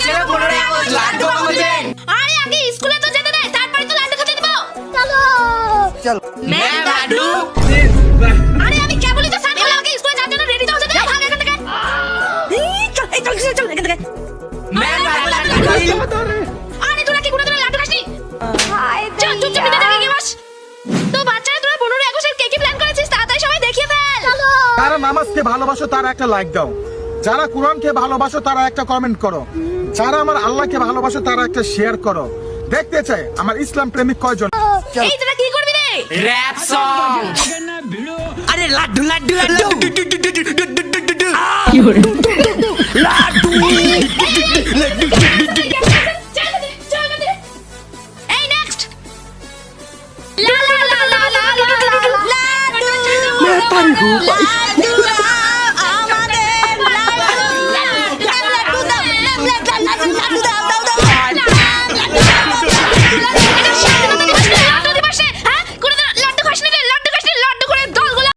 আজকে 15 আগস্ট লাড্ডু খাবেন। আরে আগে স্কুলে তো যেতে দেয়, তারপরে তো লাড্ডু খেতে দিব। চলো চল ম্যাম লাড্ডু। আরে আমি কেবলই তো সানি হলে আমাকে স্কুলে যাওয়ার জন্য রেডি তো হতে দে। ভাগ এখান থেকে। চল এখান থেকে। ম্যাম লাড্ডু। আরে তোরা কি কোনোদিন লাড্ডু খাসনি? চল চুপচাপ নিতে যাবি কি বাস? তো বাচ্চারা তোরা 15 আগস্টের কে কি প্ল্যান করেছিস তাড়াতাড়ি সবাই দেখিয়ে ফেল। চলো। যারা নামাজকে ভালোবাসো তারা একটা লাইক দাও, যারা কোরআনকে ভালোবাসো তারা একটা কমেন্ট করো, যারা আমার আল্লাহকে ভালোবাসো তারা একটা শেয়ার করো। দেখতে চাই আমার ইসলাম প্রেমিক কয়জন। এই তোরা কি করবি রে? Rap song. আরে লাড্ডু লাড্ডু লাড্ডু। কি হলো? লাড্ডু। এই নেক্সট। লা লা লা লা লা লা লা। मैं तारी हूँ।